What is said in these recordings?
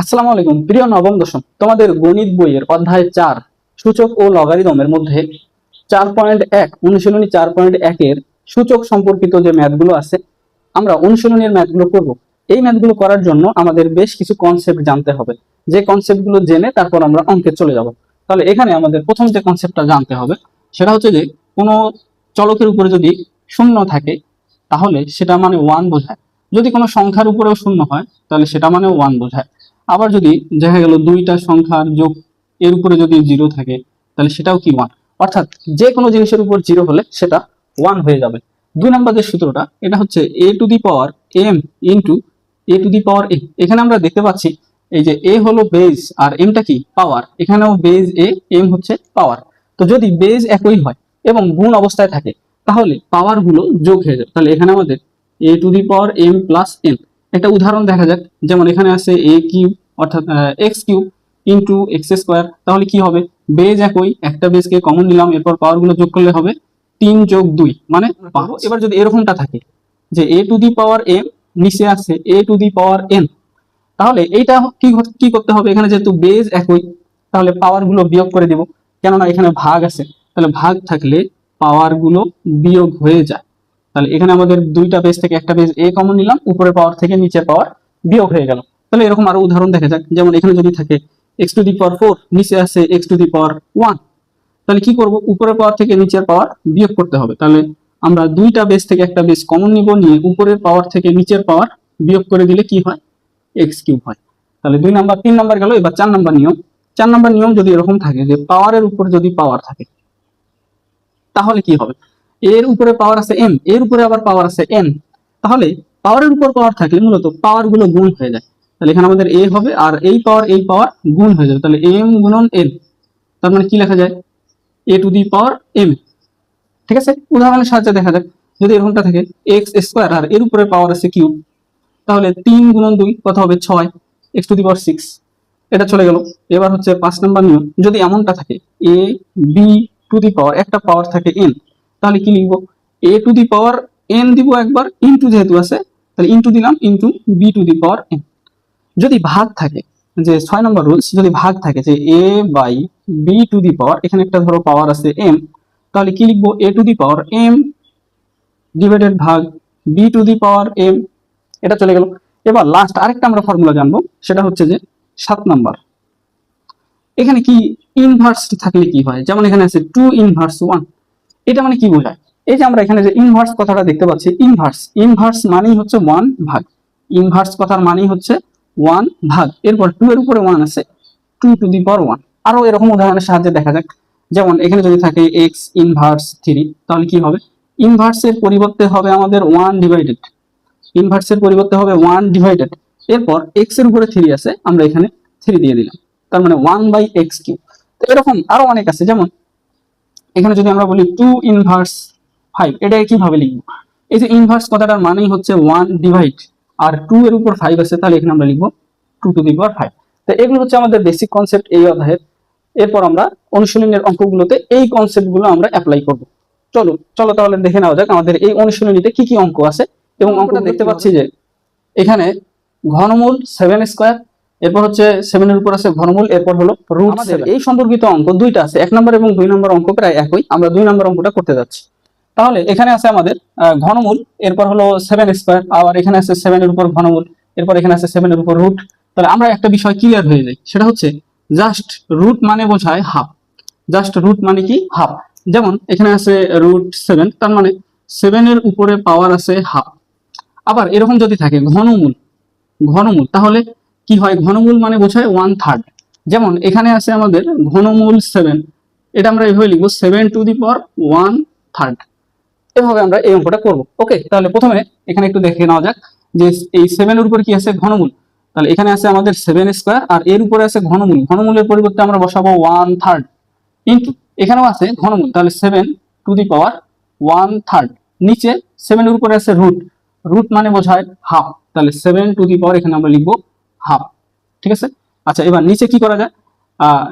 আসসালামু আলাইকুম প্রিয় নবম দশম, তোমাদের গণিত বইয়ের অধ্যায় 4 সূচক ও লগারিদমের মধ্যে 4.1 অনুশীলনী 4.1 এর সূচক সম্পর্কিত যে ম্যাথগুলো আছে, আমরা অনুশীলনীর ম্যাথগুলো করব। এই ম্যাথগুলো করার জন্য আমাদের বেশ কিছু কনসেপ্ট জানতে হবে। যে কনসেপ্টগুলো জেনে তারপর আমরা অঙ্কে চলে যাব। তাহলে এখানে আমাদের প্রথম যে কনসেপ্টটা জানতে হবে সেটা হচ্ছে যে কোনো চলকের উপরে যদি শূন্য থাকে তাহলে সেটা মানে 1 বোঝায়। যদি কোনো সংখ্যার উপরেও শূন্য হয় তাহলে সেটা মানে 1 বোঝায়। আবার যদি দেখা গেল দুইটা সংখ্যার যোগ এর উপরে যদি 0 থাকে তাহলে সেটাও কি 1। অর্থাৎ যে কোনো জিনিসের উপর 0 হলে সেটা 1 হয়ে যাবে। 2 নম্বর যে সূত্রটা এটা হচ্ছে a two the power m into a two the power a। এখানে আমরা দেখতে পাচ্ছি এই যে a হলো বেজ আর m টা কি পাওয়ার। এখানেও বেজ a, m হচ্ছে পাওয়ার। তো যদি বেজ একই হয় এবং গুণ অবস্থায় থাকে তাহলে পাওয়ার গুলো যোগ হয়ে যাবে। তাহলে এখানে আমাদের a two the power m plus n। একটা উদাহরণ দেখা যাক, যেমন এখানে আছে a কিউব অর্থাৎ x cube into x square. তাহলে কি হবে, বেজ একই, একটা বেজকে কমন নিলাম, এরপর পাওয়ার গুলো যোগ করলে হবে 3 যোগ 2 মানে 5। এবার যদি এরকমটা থাকে যে a two the power m নিচে আছে a two the power n, তাহলে এইটা কি করতে হবে, এখানে যেহেতু বেজ একই তাহলে পাওয়ার গুলো বিয়োগ করে দিব, কেননা এখানে ভাগ আছে। তাহলে ভাগ থাকলে পাওয়ার গুলো বিয়োগ হয়ে যায়। তাহলে এখানে আমাদের দুইটা বেজ থেকে একটা বেজ a কমন নিলাম, উপরের পাওয়ার থেকে নিচের পাওয়ার বিয়োগ হয়ে গেল। তাহলে এরকম আরো উদাহরণ দেখা যাক, যেমন এখানে যদি থাকে x টু দি পাওয়ার 4 নিচে আছে x টু দি পাওয়ার 1, তাহলে কি করব, উপরের পাওয়ার থেকে নিচের পাওয়ার বিয়োগ করতে হবে। তাহলে আমরা দুইটা বেজ থেকে একটা বেজ কমন নিব, নিয়ে উপরের পাওয়ার থেকে নিচের পাওয়ার বিয়োগ করে দিলে কি হয়, x কিউব হয়। তাহলে 2 নাম্বার 3 নাম্বার গেল। এবার 4 নাম্বার নিয়ম। 4 নাম্বার নিয়ম যদি এরকম থাকে যে পাওয়ারের উপর যদি পাওয়ার থাকে তাহলে কি হবে, এর উপরে পাওয়ার আছে m, এর উপরে আবার পাওয়ার আছে n, তাহলে পাওয়ারের উপর পাওয়ার থাকলে মূলত পাওয়ার গুলো গুণ হয়ে যায়। তাহলে এখানে আমাদের a হবে আর এই পাওয়ার গুণ হয়ে যাবে। তাহলে m গুণন n, তার মানে কি লেখা যায়, a two the power m। ঠিক আছে, উদাহরণের সাহায্যে দেখা যাক, যদি এরকমটা থাকে x স্কয়ার আর এর উপরে পাওয়ার আছে কিউব, তাহলে 3 গুণন 2 কত হবে 6 x টু দি পাওয়ার 6, এটা চলে গেল। এবার হচ্ছে 5 নাম্বার নিয়ম, যদি এমনটা থাকে a b টু দি পাওয়ার একটা পাওয়ার থাকে n, তাহলে কি লিখবো, a two the power n দিব একবার, ইনটু যেহেতু আছে তাহলে ইনটু দিলাম, into b to the power n। যদি ভাগ থাকে, যে 6 নম্বর রুলস, যদি ভাগ থাকে যে a by b to the power, এখানে একটা ধরো পাওয়ার আছে m, তাহলে কি লিখবো, a two the power m divided ভাগ b to the power m, এটা চলে গেল। এবার লাস্ট আরেকটা আমরা ফর্মুলা জানবো, সেটা হচ্ছে যে 7 নাম্বার। এখানে কি ইনভার্স থাকলে কি হয়, যেমন এখানে আছে 2 ইনভার্স 1, এটা মানে কি বোঝায়, এই যে আমরা এখানে যে ইনভার্স কথাটা দেখতে পাচ্ছি, ইনভার্স মানেই হচ্ছে 1 ভাগ, ইনভার্স কথার মানেই হচ্ছে 1 ভাগ, এরপর 2 এর উপরে 1 আছে 2 টু দি পাওয়ার 1। আরো এরকম উদাহরণের সাহায্যে দেখা যাক, যেমন এখানে যদি থাকে x ইনভার্স 3, তাহলে কি হবে, ইনভার্সের পরিবর্তে হবে আমাদের 1 ডিভাইডেড, ইনভার্সের পরিবর্তে হবে 1 ডিভাইডেড, এরপর x এর উপরে 3 আছে, আমরা এখানে 3 দিয়ে দিলাম, তার মানে 1 বাই এক্স কিউব। তো এরকম আরো অনেক আছে, যেমন এখানে যদি আমরা বলি 2 ইনভার্স 5, এটা কিভাবে লিখবো, এই যে ইনভার্স কথাটার মানেই হচ্ছে 1 ডিভাইড, আর 2 এর উপর 5 আছে, তাহলে এখানে আমরা লিখবো 2 টু দি পাওয়ার 5। তো এগুলো হচ্ছে আমাদের বেসিক কনসেপ্ট এই অধ্যায়ের। এরপর আমরা অনুশীলনের অঙ্কগুলোতে এই কনসেপ্টগুলো আমরা অ্যাপ্লাই করব। চলো চলো তাহলে দেখে নেওয়া যাক আমাদের এই অনুশীলনীতে কি কি অঙ্ক আছে। এবং অঙ্কটা দেখতে পাচ্ছি যে এখানে ঘনমূল 7 স্কয়ার, এরপর হচ্ছে 7 এর উপর আছে ঘনমূল, এরপর হলো রুট 7। এই সম্পর্কিত অঙ্ক দুইটা আছে, 1 নম্বর এবং 2 নম্বর অঙ্ক প্রায় একই, আমরা 2 নম্বর অঙ্কটা করতে যাচ্ছি। তাহলে এখানে আছে আমাদের ঘনমূল, এরপর হলো 7 স্কয়ার, আবার এখানে আছে 7 এর উপর ঘনমূল, এরপর এখানে আছে 7 এর উপর রুট। তাহলে আমরা একটা বিষয় ক্লিয়ার হয়ে যাই, সেটা হচ্ছে জাস্ট রুট মানে বোঝায় হাফ, জাস্ট রুট মানে কি হাফ। যেমন এখানে আছে রুট 7, তার মানে 7 এর উপরে পাওয়ার আছে হাফ। আবার এরকম যদি থাকে ঘনমূল তাহলে কি হয়, ঘনমূল মানে বোঝায় 1/3। যেমন এখানে আছে আমাদের ঘনমূল 7, এটা আমরা এইভাবে লিখবো 7 টু দি পাওয়ার 1/3। এভাবে আমরা এই অঙ্কটা করব। ওকে, তাহলে প্রথমে এখানে একটু দেখে নেওয়া যাক যে এই 7 এর উপর কি আছে ঘনমূল। তাহলে এখানে আছে আমাদের 7 স্কয়ার আর এর উপরে আছে ঘনমূল, ঘনমূলের পরিবর্তে আমরা বসাবো 1/3 ইনটু এখানেও আছে ঘনমূল, তাহলে 7 টু দি পাওয়ার 1/3, নিচে 7 এর উপরে আছে রুট মানে বোঝায় হাফ, তাহলে 7 টু দি পাওয়ার এখানে আমরা লিখবো হাফ। ঠিক আছে, আচ্ছা এবার নিচে কি করা যায়,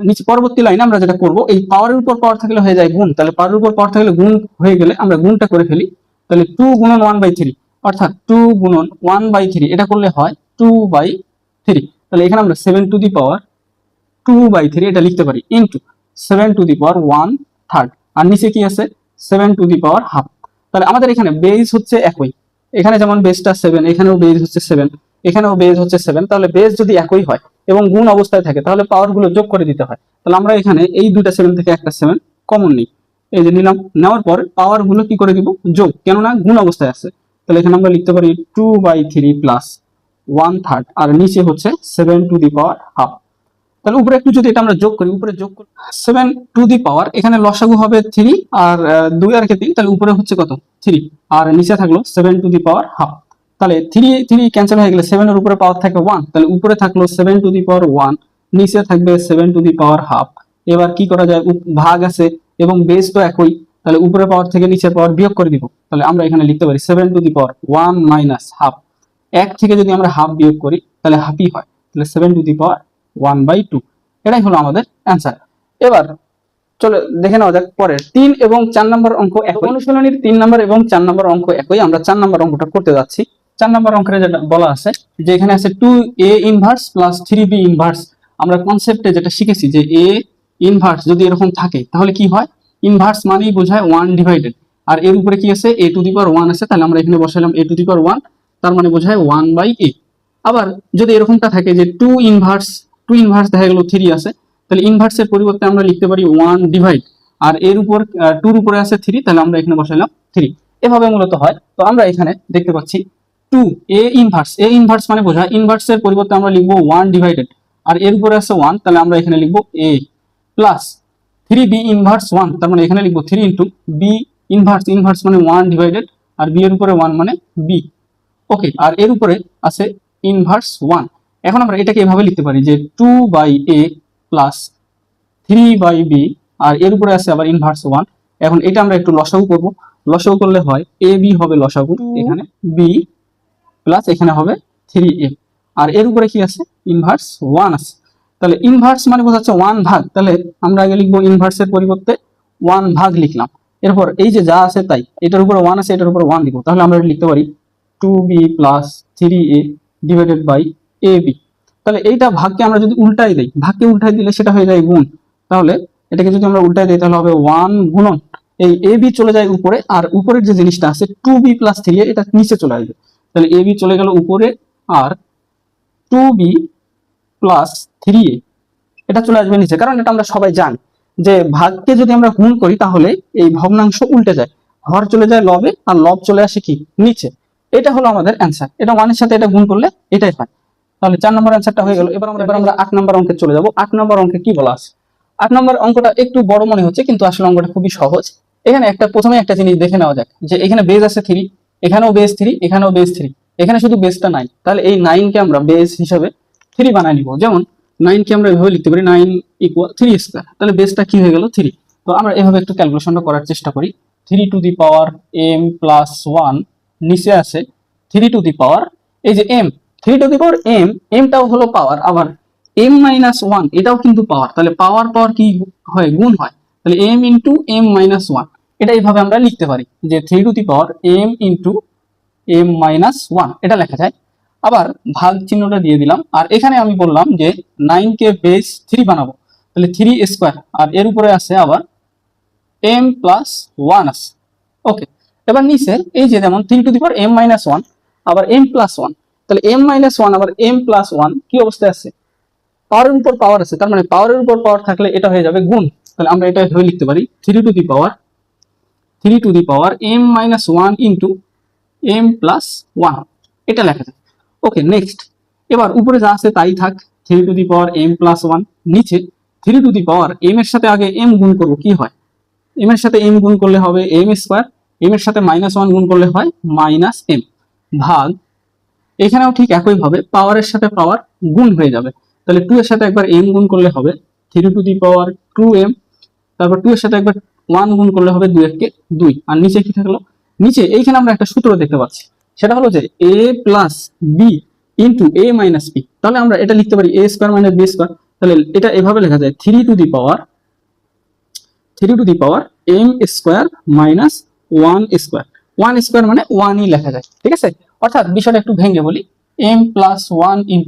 নিচে পরবর্তী লাইনে আমরা যেটা করব, এই পাওয়ারের উপর পাওয়ার থাকলে হয়ে যায় গুণ, তাহলে পাওয়ারের উপর পাওয়ার থাকলে গুণ হয়ে গেলে আমরা গুণটা করে ফেলি। তাহলে 2 গুণন 1/3, অর্থাৎ 2 গুণন 1/3, এটা করলে হয় 2/3। তাহলে এখানে আমরা 7^2/3 এটা লিখতে পারি ইনটু 7^1/3, আর নিচে কি আছে 7^12। তাহলে আমাদের এখানে বেজ হচ্ছে একই, এখানে যেমন বেজটা 7, এখানেও বেজ হচ্ছে 7, এখানেও বেজ হচ্ছে 7। তাহলে বেজ যদি একই হয় এবং গুণ অবস্থায় থাকে তাহলে পাওয়ার গুলো যোগ করে দিতে হয়। তাহলে আমরা এখানে এই দুইটা 7 থেকে একটা 7 কমন নিই, এই যে নিলাম, নেওয়ার পর পাওয়ার গুলো কি করে দিব, যোগ, কেননা গুণ অবস্থায় আছে। তাহলে এখানে আমরা লিখতে পারি 2/3 প্লাস 1/3, আর নিচে হচ্ছে 7^12। তাহলে উপরে একটু যদি এটা আমরা যোগ করি, উপরে যোগ করি 7^, এখানে লসাগু হবে 3 আর 2 আর 3, তাহলে উপরে হচ্ছে কত 3, আর নিচে থাকলো 7^12। তাহলে 3 ক্যান্সেল হয়ে গেলে 7 এর উপরে পাওয়ার থাকে 1, তাহলে উপরে থাকলো 7^1, নিচে থাকবে 7^12। এবার কি করা যায়, ভাগ আছে এবং বেস তো একই, তাহলে উপরে পাওয়ার থেকে নিচের পাওয়ার বিয়োগ করে দিব। তাহলে আমরা এখানে লিখতে পারি 7^1 মাইনাস হাফ, 1 থেকে যদি আমরা হাফ বিয়োগ করি তাহলে হাফই হয়, তাহলে 7^1/2, এটাই হলো আমাদের অ্যান্সার। এবার চলো দেখে নেওয়া যাক পরের 3 এবং 4 নম্বর অঙ্ক একই। অনুশীলনীর 3 নম্বর এবং 4 নম্বর অঙ্ক একই, আমরা 4 নম্বর অঙ্কটা করতে যাচ্ছি। 4 নম্বর অঙ্কে যেটা বলা আছে যে এখানে আছে 2a inverse plus 3b inverse. আমরা কনসেপ্টে যেটা শিখেছি যে a ইনভার্স যদি এরকম থাকে তাহলে কি হয়, ইনভার্স মানেই বোঝায় 1 ডিভাইডেড, আর এর উপরে কি আছে a⁴ আছে, তাহলে আমরা এখানে বসাইলাম a⁴, তার মানে বোঝায় 1/a। আবার যদি এরকমটা থাকে যে 2 ইনভার্স দেখা গেল 3 আছে, তাহলে ইনভার্সের পরিবর্তে আমরা লিখতে পারি 1 ডিভাইড, আর এর উপর 2 এর উপরে আছে 3, তাহলে আমরা এখানে বসাইলাম 3। এভাবে মূলত হয়। তো আমরা এখানে দেখতে পাচ্ছি 2a ইনভার্স মানে বোঝায় ইনভার্সের পরিবর্তে আমরা লিখবো 1 ডিভাইডেড, আর এর উপরে আছে 1, তাহলে আমরা এখানে লিখবো a প্লাস 3b ইনভার্স 1, তার মানে এখানে লিখবো 3 ইনটু b ইনভার্স মানে 1 ডিভাইডেড, আর b এর উপরে 1 মানে b। ওকে, আর এর উপরে আছে ইনভার্স 1। এখন আমরা এটাকে এভাবে লিখতে পারি যে 2/a প্লাস 3/b, আর এর উপরে আছে আবার ইনভার্স 1। এখন এটা আমরা একটু লসাগু করব, লসাগু করলে হয় ab হবে লসাগু, এখানে b প্লাস এখানে হবে 3a, আর এর উপরে কি আছে ইনভার্স 1 আছে। তাহলে ইনভার্স মানে বোঝাচ্ছে 1 ভাগ, তাহলে আমরা আগে লিখবো ইনভার্সের পরিবর্তে 1 ভাগ লিখলাম। এরপর এই যে যা আছে তাই, এটার উপরে 1 আছে, এটার উপরে 1 দিব, তাহলে আমরা লিখতে পারি 2b plus 3a divided by ab। তাহলে এইটা ভাগকে আমরা যদি উল্টাই দেই, ভাগকে উল্টাই দিলে সেটা হয়ে যায় গুণ, তাহলে এটাকে যদি আমরা উল্টাই দিই তাহলে হবে 1 গুণন এই ab চলে যায় উপরে, আর উপরের যে জিনিসটা আছে 2b প্লাস 3a এটা নিচে চলে আসবে, তাহলে ab চলে গেল উপরে, আর 2b প্লাস 3a এটা চলে আসবে নিচে। কারণ এটা আমরা সবাই জানি যে ভাগকে যদি আমরা গুণ করি তাহলে এই ভগ্নাংশ উল্টে যায়, হর চলে যায় লবে, আর লব চলে আসে কি নিচে। এটা হলো আমাদের অ্যান্সার, এটা 1 এর সাথে এটা গুণ করলে এটাই হয়। তাহলে 4 নম্বর অ্যান্সারটা হয়ে গেল। এবার আমরা 8 নম্বর অঙ্কে চলে যাব। 8 নম্বর অঙ্কে কি বলা আছে? 8 নম্বর অঙ্কটা একটু বড় মনে হচ্ছে, কিন্তু আসলে অঙ্কটা খুবই সহজ। এখানে প্রথমে একটা জিনিস দেখে নেওয়া যাক যে এখানে বেজ আছে 3, এখানেও বেজ 3, এখানেও বেজ 3, এখানে শুধু বেজটা 9, তাহলে এই 9 কে আমরা বেজ হিসেবে 3 বানাই নিব। যেমন 9 কে আমরা এভাবে লিখতে পারি 9 = 3 স্কয়ার, তাহলে বেজটা কি হয়ে গেল 3। তো আমরা এভাবে একটু ক্যালকুলেশনটা করার চেষ্টা করি। 3m + 1 নিচে আছে 3 এই যে m, 3m, mটাও হলো পাওয়ার, আবার m - 1 এটাও কিন্তু পাওয়ার, তাহলে পাওয়ার কি হয় গুণ হয়, তাহলে m * m - 1 এটা এইভাবে আমরা লিখতে পারি যে 3m * m - 1 এটা লেখা যায়। আবার ভাগ চিহ্নটা দিয়ে দিলাম, আর এখানে আমি বললাম যে 9 কে বেস 3 বানাবো, তাহলে 3 স্কয়ার, আর এর উপরে আছে আবার m + 1 আছে। ওকে, এবার নিচে এই যে যেমন 3m - 1 আবার m + 1, তাহলে m - 1 আবার m + 1 কি অবস্থায় আছে, পাওয়ারের উপর পাওয়ার আছে, তার মানে পাওয়ারের উপর পাওয়ার থাকলে এটা হয়ে যাবে গুণ। তাহলে আমরা এটা ধরে লিখতে পারি 3m - 1 ইনটু m + 1 এটা লেখা যায়। ওকে, নেক্সট। এবার উপরে যা আছে তাই থাক, 3m + 1, নিচে 3m এর সাথে আগে m গুণ করব, কি হয় m এর সাথে m গুণ করলে হবে m², m এর সাথে -1 গুণ করলে হয় -m, ভাগ এখানেও ঠিক একই ভাবে পাওয়ারের সাথে পাওয়ার গুণ হয়ে যাবে, তাহলে 2 এর সাথে একবার m গুণ করলে হবে 3m, তারপর 2 এর সাথে একবার 1 গুণ করলে হবে 2 × 2, আর নিচে কি থাকলো, নিচে এইখানে আমরা একটা সূত্র দেখতে পাচ্ছি, সেটা হলো যে a + b * a - b, তাহলে আমরা এটা লিখতে পারি a² - b², তাহলে এটা এভাবে লেখা যায় 3m² - 1² মানে 1ই লেখা যায়, ঠিক আছে। অর্থাৎ বিষয়টা একটু ভেঙে বলি, m + 1 *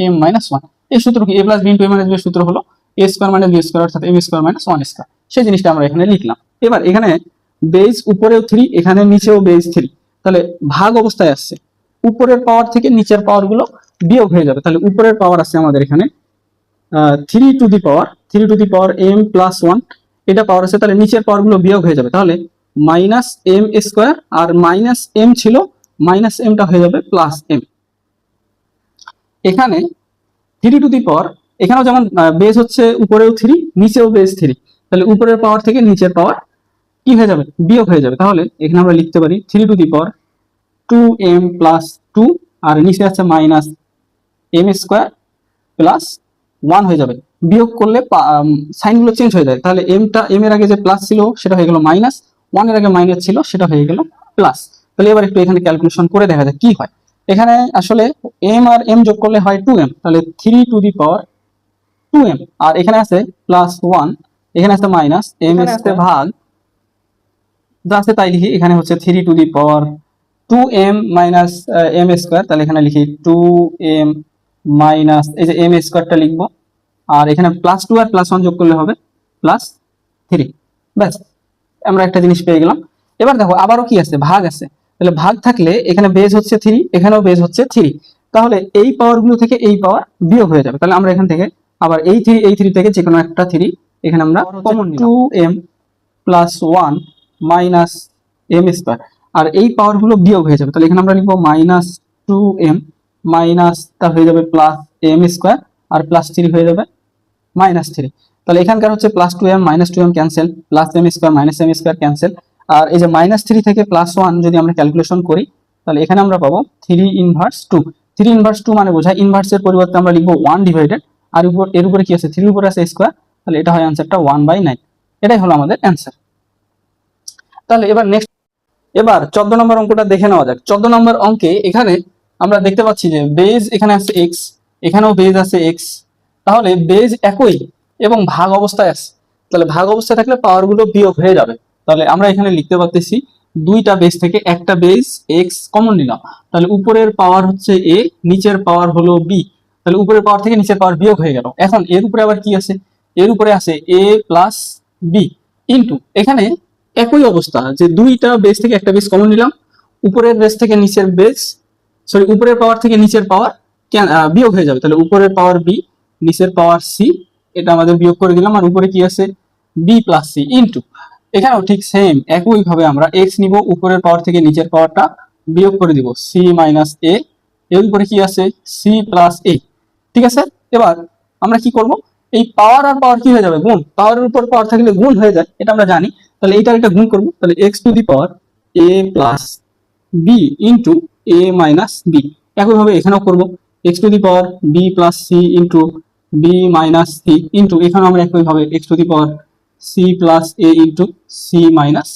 এম মাইনাস ওয়ান। এই সূত্র কি, a plus b into a minus b এর সূত্র হলো a square minus b square অর্থাৎ m square minus one square. সেই জিনিসটা আমরা এখানে লিখলাম। এবার এখানে বেজ উপরেও 3, এখানে নিচেও বেজ 3, তাহলে ভাগ অবস্থায় আসছে, উপরের পাওয়ার থেকে নিচের পাওয়ার গুলো বিয়োগ হয়ে যাবে। তাহলে উপরের পাওয়ার আছে আমাদের এখানে 3 to the power m plus one, এটা পাওয়ার আছে, তাহলে নিচের পাওয়ার গুলো বিয়োগ হয়ে যাবে। তাহলে মাইনাস এম স্কোয়ার, আর মাইনাস এম ছিল, মাইনাস এমটা হয়ে যাবে প্লাস এম। এখানে 3 টু দি পাওয়ার, এখানেও যেমন বেজ হচ্ছে উপরেও 3 নিচেও বেজ 3, তাহলে উপরের পাওয়ার থেকে নিচের পাওয়ার কি হয়ে যাবে, বিয়োগ হয়ে যাবে। তাহলে এখানে আমরা লিখতে পারি 3 to the power 2m plus 2, আর নিচে আছে মাইনাস এম স্কোয়ার প্লাস 1 হয়ে যাবে। বিয়োগ করলে সাইনগুলো চেঞ্জ হয়ে যায়, তাহলে এম এর আগে যে প্লাস ছিল সেটা হয়ে গেল মাইনাস, 1 এর আগে মাইনাস ছিল সেটা হয়ে গেল প্লাস। তাহলে এবার একটু এখানে ক্যালকুলেশন করে দেখা যায় কি হয়। এখানে আসলে এম আর এম যোগ করলে হয় 2m, তাহলে 3 টু দি পাওয়ার 2m, আর এখানে আছে প্লাস 1, এখানে আছে মাইনাস এম এর ভাগ যা আছে তাই লিখি। এখানে হচ্ছে 3 to the power 2m minus m square, তাহলে এখানে লিখি 2m মাইনাস এই যে এম স্কোয়ারটা লিখবো, আর এখানে প্লাস 2 আর প্লাস 1 যোগ করলে হবে প্লাস 3। ব্যাস, আমরা একটা জিনিস পেয়ে গেলাম। এবার দেখো আবারও কি আছে, ভাগ আছে, তাহলে ভাগ থাকলে এখানে বেজ হচ্ছে 3, এখানেও বেজ হচ্ছে 3, তাহলে এই পাওয়ার গুলো থেকে এই পাওয়ার বিয়োগ হয়ে যাবে। তাহলে আমরা এখান থেকে আবার এই 3 থেকে যে কোনো একটা 3 এখানে আমরা কমন নিলাম, 2m plus 1 minus m square, আর এই পাওয়ার গুলো বিয়োগ হয়ে যাবে। তাহলে এখানে আমরা লিখবো মাইনাস 2m মাইনাস তা হয়ে যাবে প্লাস এম স্কোয়ার, আর প্লাস 3 হয়ে যাবে মাইনাস 3। তাহলে এখানকার হচ্ছে plus 2m minus 2m cancel, plus m square minus m square cancel, আর এই যে মাইনাস 3 থেকে প্লাস 1 যদি আমরা ক্যালকুলেশন করি তাহলে এখানে আমরা পাবো 3 ইনভার্স 2। 3 ইনভার্স 2 মানে বোঝায় ইনভার্সের পরিবর্তে আমরা লিখবো 1 ডিভাইডেড, আর এর উপরে কি আছে, 3 এর উপরে আছে স্কোয়ার, তাহলে এটা হয় অ্যান্সারটা 1/9। এটাই হলো আমাদের অ্যান্সার। তাহলে এবার 14 নম্বর অঙ্কটা দেখে নেওয়া যাক। 14 নম্বর অঙ্কে এখানে আমরা দেখতে পাচ্ছি যে বেজ এখানে আছে x, এখানেও বেজ আছে x, তাহলে বেজ একই এবং ভাগ অবস্থায় আছে, তাহলে ভাগ অবস্থায় থাকলে পাওয়ার গুলো বিয়োগ হয়ে যাবে। তাহলে আমরা এখানে লিখতে পারতেছি দুইটা বেজ থেকে একটা বেজ x কমন নিলাম, তাহলে উপরের পাওয়ার হচ্ছে a, নিচের পাওয়ার হলো b, তাহলে উপরের পাওয়ার থেকে নিচের পাওয়ার বিয়োগ হয়ে গেল। এখন এর উপরে আবার কি আছে, এর উপরে আছে a প্লাস b ইন্টু, এখানে একই অবস্থা যে দুইটা বেজ থেকে একটা বেজ কমন নিলাম, উপরের বেজ থেকে নিচের বেজ, সরি উপরের পাওয়ার থেকে নিচের পাওয়ার বিয়োগ হয়ে যাবে। তাহলে উপরের পাওয়ার b, নিচের পাওয়ার c, এটা আমাদের বিয়োগ করে দিলাম, আর উপরে কি আছে b প্লাস c ইন্টু, এখানেও ঠিক সেম একই ভাবে আমরা x নিব, উপরের পাওয়ার থেকে নিচের পাওয়ারটা বিয়োগ করে দিব c মাইনাস a, এর উপরে কি আছে c প্লাস a। ঠিক আছে, এবার আমরা কি করব, এই পাওয়ার আর পাওয়ার কি হয়ে যাবে, গুণ, পাওয়ারের উপর পাওয়ার থাকলে গুণ হয়ে যায়, এটা আমরা জানি। তাহলে এইটার একটা গুণ করব, তাহলে x two the power a plus b into a minus b। একইভাবে এখানেও করব x two the power b plus c into b minus c into, এখানেও আমরা একইভাবে x two the power c plus a into c minus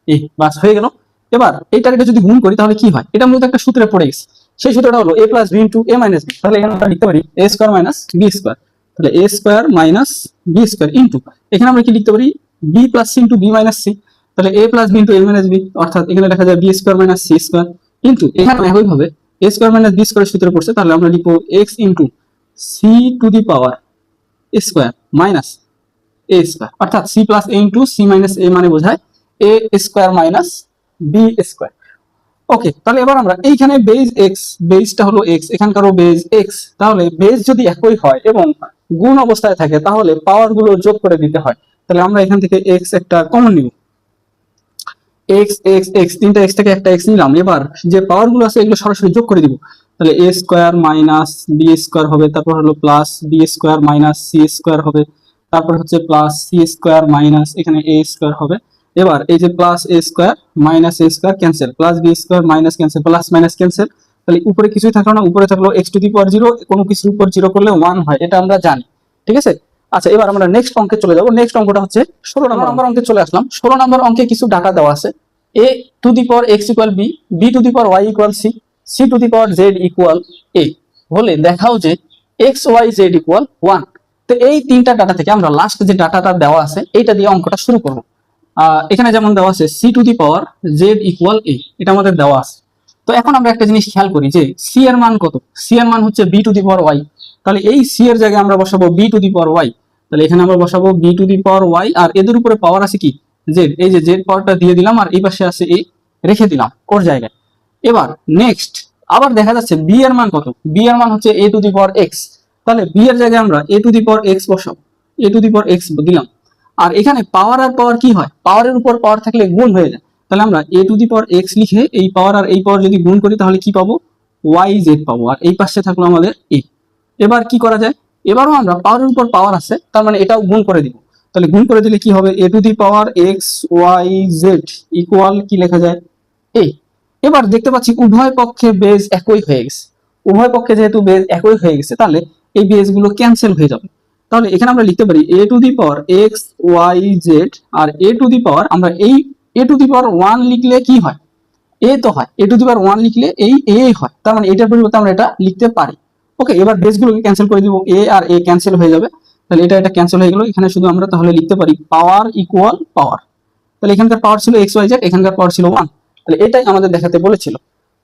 a। বাস হয়ে গেল। এবার এইটাকে যদি গুণ করি তাহলে কি হয়, এটা মূলত একটা সূত্রে পড়ে গেছে, সেই সূত্রটা হলো a plus b into a minus b। তাহলে এখানে আমরা লিখতে পারি a square minus b square, তাহলে a square minus b square into, এখানে আমরা কি লিখতে পারি b plus c into b minus c, তাহলে a plus b into a minus b, অর্থাৎ এখানে দেখা যায় b square minus c square into, এখানে একইভাবে a স্কোয়ার মাইনাস b স্কোয়ারের সূত্রে পড়ছে, তাহলে আমরা লিখবো x into c to the power square minus a square, অর্থাৎ c plus a into c minus a মানে বোঝায় a square minus b square. Okay, তাহলে এবার আমরা এইখানে বেজ x, বেজটা হলো x, এখানকারও বেজ x, তাহলে বেজ যদি একই হয় এবং গুণ অবস্থায় থাকে তাহলে পাওয়ার গুলো যোগ করে দিতে হয়। তাহলে আমরা এখান থেকে x একটা কমন নিব, x x x, তিনটা x থেকে একটা x নিলাম। এবার যে পাওয়ার গুলো আছে এগুলো সরাসরি যোগ করে দিব, তাহলে a square minus b square হবে, তারপর হলো plus b square minus c square হবে, তারপর হচ্ছে প্লাস c স্কোয়ার মাইনাস এখানে a স্কোয়ার হবে। এবার এই যে plus a square minus a square cancel, plus b square minus cancel, plus minus cancel, তাহলে উপরে কিছুই থাকলো না, উপরে থাকলো x টু দি পাওয়ার 0, কোনো কিছুর উপর 0 করলে 1 হয়, এটা আমরা জানি। ঠিক আছে, আচ্ছা এবার আমরা নেক্সট অঙ্কে চলে যাব। নেক্সট অঙ্কটা হচ্ছে 16 নম্বর অঙ্কে চলে আসলাম। 16 নম্বর অঙ্কে কিছু ডাটা দেওয়া আছে, a two the power x equal b, b to the power y equal c, c to the power z equal a হলে দেখাও যে x y z ইকুয়াল 1। তো এই তিনটা ডাটা থেকে আমরা লাস্ট যে ডাটাটা দেওয়া আছে এইটা দিয়ে অঙ্কটা শুরু করব। এখানে যেমন দেওয়া আছে c to the power z equal a, এটা আমাদের দেওয়া আছে। তো এখন আমরা একটা জিনিস খেয়াল করি যে c এর মান কত, c এর মান হচ্ছে b to the power y, তাহলে এই সি এর জায়গায় আমরা বসাবো b to the power y. তাহলে এখানে আমরা বসাবো b to the power y, আর এদের উপরে পাওয়ার আছে কি জেড, এই যে জেড পাওয়ারটা দিয়ে দিলাম, আর এই পাশে আছে এ রেখে দিলাম ওর জায়গায়। এবার নেক্সট আবার দেখা যাচ্ছে বি এর মান কত, বি এর মান হচ্ছে এ টু দি পাওয়ার এক্স। তাহলে বি এর জায়গায় আমরা এ টু দি পাওয়ার এক্স বসাবো, এ টু দি পাওয়ার এক্স দিলাম। আর এখানে পাওয়ার আর পাওয়ার কি হয়, পাওয়ারের উপর পাওয়ার থাকলে গুণ হয়ে যায়। তাহলে আমরা এ টু দি পাওয়ার এক্স লিখে এই পাওয়ার আর এই পাওয়ার যদি গুণ করি তাহলে কি পাবো, ওয়াই জেড পাবো, আর এই পাশে থাকলো আমাদের এ। এবার কি করা যায়, এবারও আমরা পাওয়ারের উপর পাওয়ার আছে, তার মানে এটাও গুণ করে দিব। তাহলে গুণ করে দিলে কি হবে, a to the power x y z equal কি লেখা যায় এ। এবার দেখতে পাচ্ছি উভয় পক্ষে বেজ একই হয়ে গেছে, উভয় পক্ষে যেহেতু বেজ একই হয়ে গেছে তাহলে এই বেজ গুলো ক্যান্সেল হয়ে যাবে। তাহলে এখানে আমরা লিখতে পারি a to the power x y z, আর এ টু দি পাওয়ার আমরা এই এ টু দি পাওয়ার ওয়ান লিখলে কি হয়, এ তো হয়, এ টু দি পাওয়ার ওয়ান লিখলে এই এ হয়, তার মানে এটার পরিবর্তে আমরা এটা লিখতে পারি। ওকে, এবার বেস গুলোকে ক্যান্সেল করে দিব, এ আর এ ক্যান্সেল হয়ে যাবে, তাহলে এটা ক্যান্সেল হয়ে গেল। এখানে শুধু আমরা তাহলে লিখতে পারি পাওয়ার ইকুয়াল পাওয়ার। তাহলে এখানকার পাওয়ার ছিল এক্স ওয়াই জেড, এখানকার পাওয়ার ছিল ওয়ান, তাহলে এটাই আমাদের দেখাতে বলেছিল।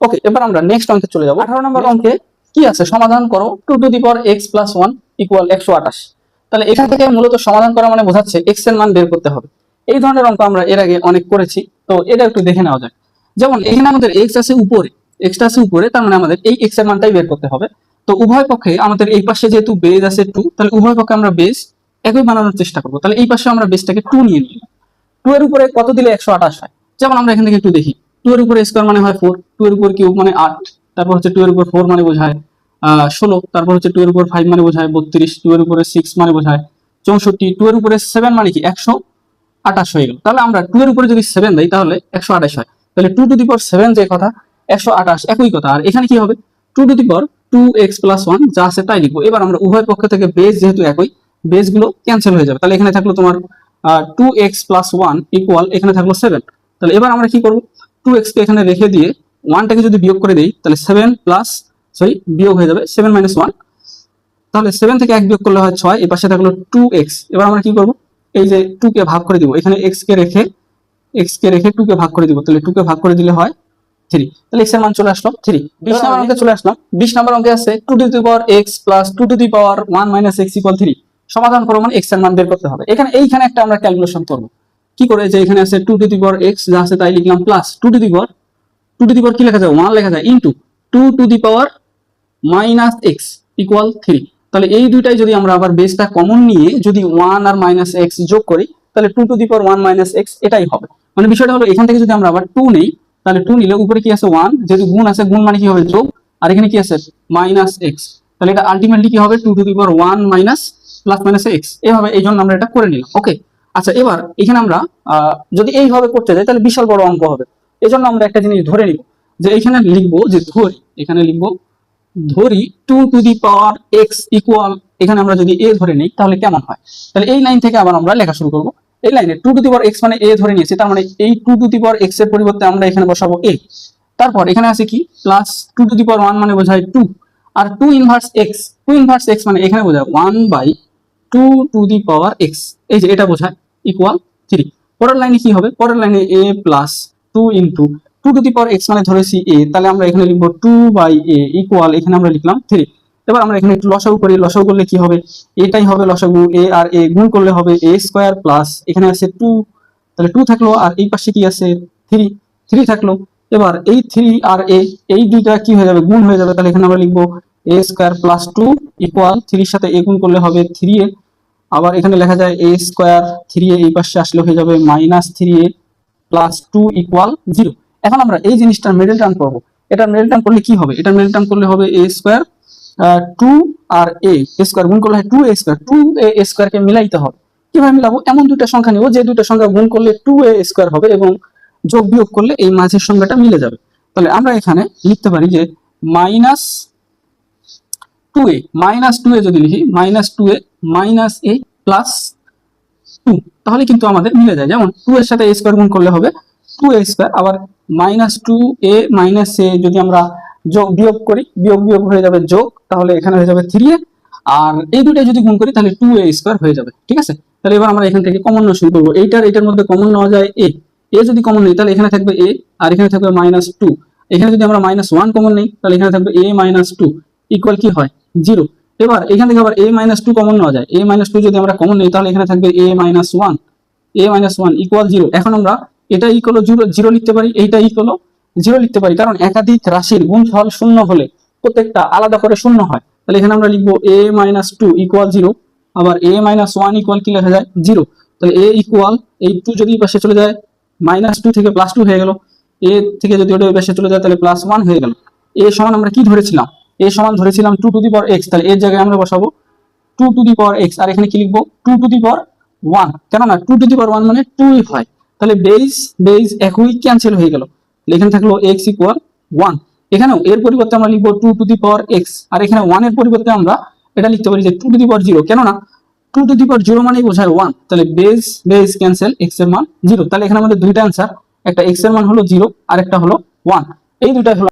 ওকে, এবার আমরা নেক্সট অঙ্কে চলে যাব। 18 নম্বর অঙ্কে কি আছে, সমাধান করো two to the power x plus one equal 128। তাহলে এখান থেকে মূলত সমাধান করা মানে বোঝাচ্ছে এক্স এর মান বের করতে হবে। এই ধরনের অঙ্ক আমরা এর আগে অনেক করেছি, তো এটা একটু দেখে নেওয়া যাক। যেমন এখানে আমাদের এক্স আছে উপরে, এক্সটা আছে উপরে, তার মানে আমাদের এই এক্স এর মানটাই বের করতে হবে। তো উভয় পক্ষে আমাদের এই পাশে যেহেতু বেজ আছে 2, তাহলে উভয় পক্ষে আমরা বেজ একই বানানোর চেষ্টা করব। তাহলে এই পাশে আমরা বেজটাকে 2 নিয়ে নিলাম। 2 এর উপরে কত দিলে 128 হয়, যেমন আমরা এখান থেকে একটু দেখি। 2 এর উপরে স্কয়ার মানে হয় 4, 2 এর উপর কিউব মানে 8, তারপর হচ্ছে 2 এর উপর 4 মানে বোঝায় 16, তারপর হচ্ছে 2 এর উপর 5 মানে বোঝায় 32, 2 এর উপরে 6 মানে বোঝায় 64, 2 এর উপরে 7 মানে কি 128 হয়ে গেল। তাহলে আমরা 2 এর উপরে যদি 7 দেই তাহলে 128 হয়। তাহলে 2 টু দি পাওয়ার 7 যে কথা, 128 একই কথা। আর এখানে কি হবে, 2 to the power 2x plus 1 যা আছে তাই লিখবো। এবার আমরা উভয় পক্ষ থেকে বেস যেহেতু একই, বেস গুলো ক্যান্সেল হয়ে যাবে। তাহলে এখানে থাকলো তোমার 2x প্লাস 1 ইকুয়াল, এখানে থাকলো 7। তাহলে এবার আমরা কি করব, 2x কে এখানে রেখে দিয়ে 1 টাকে যদি বিয়োগ করে দেই তাহলে 7 প্লাস বিয়োগ হয়ে যাবে 7 মাইনাস 1। তাহলে 7 থেকে 1 বিয়োগ করলে হয় 6, এই পাশে থাকলো 2x। এবার আমরা কি করব, এই যে 2 কে ভাগ করে দিব, এখানে x কে রেখে 2 কে ভাগ করে দিব, তাহলে 2 কে ভাগ করে দিলে হয় 3। তাহলে x এর মান চলে আসলো 3। 20 নম্বর অঙ্কে চলে আসলাম। 20 নম্বর অঙ্কে আছে 2 to the power x plus 2 to the power 1 minus x equal 3। সমাধান করো মানে x এর মান বের করতে হবে। এইখানে একটা আমরা ক্যালকুলেশন করব। কি করে, যে এখানে আছে 2 টু দি পাওয়ার x যা আছে তাই লিখলাম, প্লাস 2 টু দি পাওয়ার কি লেখা যায়, 1 লেখা যায়, into 2 to the power minus x equal 3। তাহলে এই দুইটাই যদি আমরা আবার বেসটা কমন নিয়ে যদি 1 আর মাইনাস x যোগ করি তাহলে 2 to the power 1 minus x এটাই হবে। মানে বিষয়টা হলো এখান থেকে যদি আমরা আবার 2 নেই তাহলে 2 নিলে উপরে কি আছে 1, যেহেতু গুণ আছে, গুণ মানে কি হবে যোগ, আর এখানে কি আছে মাইনাস x। তাহলে এটা আলটিমেটলি কি হবে 2 to the power 1 minus plus minus x এভাবে, এই জন্য আমরা এটা করে নিলাম। ওকে, আচ্ছা এবার এখানে আমরা যদি এইভাবে করতে যাই তাহলে বিশাল বড় অঙ্ক হবে। এই জন্য আমরা একটা জিনিস ধরে নিব, যে এখানে লিখবো যে এখানে লিখবো ধরি 2 to the power x equal, এখানে আমরা যদি a ধরে নিই তাহলে কেমন হয়। তাহলে এই লাইন থেকে আবার আমরা লেখা শুরু করব। এই লাইনে 2 টু দি পাওয়ার x মানে a ধরে নিয়েছি, তার মানে এই 2 টু দি পাওয়ার x এর পরিবর্তে আমরা এখানে বসাবো a। তারপর এখানে আছে কি প্লাস 2 টু দি পাওয়ার 1 মানে বোঝায় 2, আর 2 ইনভার্স x মানে এখানে বোঝায় 1 by 2 to the power x, এই যে এটা বোঝায় ইকুয়াল 3। পরের লাইনে কি হবে, পরের লাইনে a plus 2 into 2 to the power x মানে ধরেছি a, তাহলে আমরা এখানে লিখবো 2 বাই a ইকুয়াল, এখানে আমরা লিখলাম 3। এবার আমরা এখানে একটু লসাগু করি, লসাগু করলে কি হবে, এটাই হবে লসাগু, a আর a গুণ করলে হবে a স্কয়ার প্লাস এখানে আছে 2, তাহলে 2 থাকলো, আর এই পাশে কি আছে 3 থাকলো। এবার এই 3 আর a এই দুইটা কি হয়ে যাবে, গুণ হয়ে যাবে, তাহলে এখানে আমরা লিখবো a স্কয়ার প্লাস 2 ইকুয়াল 3 এর সাথে a গুণ করলে হবে 3a। আবার এখানে লেখা যায় a স্কয়ার 3a এই পাশে আসলে হয়ে যাবে মাইনাস 3a প্লাস 2 ইকুয়াল 0। এখন আমরা এই জিনিসটার মিডল টার্ম করব। এটা মিডল টার্ম করলে কি হবে, এটা মিডল টার্ম করলে হবে a স্কয়ার 2 আর a স্কয়ার গুণ করলে হয় 2a স্কয়ার, 2a স্কয়ার কে মিলাইতে হবে। কিভাবে মিলাবো, এমন দুইটা সংখ্যা নিব যে দুইটা সংখ্যা গুণ করলে 2a স্কয়ার হবে এবং যোগ বিয়োগ করলে এই মাঝের সংখ্যাটা মিলে যাবে। তাহলে আমরা এখানে লিখতে পারি যে মাইনাস 2a যদি লিখি minus 2a minus a plus 2, তাহলে কিন্তু আমাদের মিলে যায়। যেমন 2 এর সাথে a স্কয়ার গুণ করলে হবে 2a স্কয়ার, আবার মাইনাস 2a মাইনাস a যদি আমরা যোগ বিয়োগ করি, বিয়োগ হয়ে যাবে যোগ, তাহলে এখানে হয়ে যাবে 3a, আর এই দুটো যদি গুণ করি তাহলে 2a স্কয়ার হয়ে যাবে। ঠিক আছে, তাহলে এবার আমরা এখান থেকে কমন নেওয়া শুরু করবো। এটার মধ্যে কমন নেওয়া যায় a যদি কমন নেই তাহলে এখানে থাকবে a, আর এখানে থাকবে মাইনাস 2। এখানে যদি আমরা মাইনাস 1 কমন নেই তাহলে এখানে থাকবে a মাইনাস 2 ইকুয়াল কি হয় 0। এবার এখান থেকে আবার a মাইনাস টু কমন নেওয়া যায়, a মাইনাস টু যদি আমরা কমন নিই তাহলে এখানে থাকবে a minus one, a minus one equal zero. এখন আমরা এটা ইকুয়াল জিরো জিরো লিখতে পারি, এইটা ইকুয়াল জিরো লিখতে পারি, কারণ একাধিক রাশির গুণফল শূন্য হলে প্রত্যেকটা আলাদা করে শূন্য হয়। তাহলে এখানে আমরা লিখবো a minus two equal zero, আবার a মাইনাস ওয়ান ইকুয়াল কি লেখা যায় জিরো। তাহলে a ইকুয়াল এই টু যদি পাশে চলে যায় মাইনাস টু থেকে প্লাস টু হয়ে গেল, a থেকে যদি ওটা পাশে চলে যায় তাহলে প্লাস ওয়ান হয়ে গেল। a সমান আমরা কি ধরেছিলাম, a সমান ধরেছিলাম two to the power x, তাহলে এর জায়গায় আমরা বসাবো two to the power x, আর এখানে কি লিখবো two to the power one, কেননা two to the power one মানে টুই হয়। তাহলে বেস বেস একই ক্যান্সেল হয়ে গেল, এখানে থাকলো এক্স ইকুয়াল ওয়ান। এখানেও এর পরিবর্তে আমরা লিখবো two to the power x, আর এখানে ওয়ানের পরিবর্তে আমরা এটা লিখতে পারি যে two to the power zero, কেননা two to the power zero মানেই বোঝায় ওয়ান। তাহলে বেস বেস ক্যান্সেল, এক্স এর মান জিরো। তাহলে এখানে আমাদের দুইটা অ্যান্সার, একটা এক্স এর মান হলো জিরো আর একটা হলো ওয়ান, এই দুইটাই হলো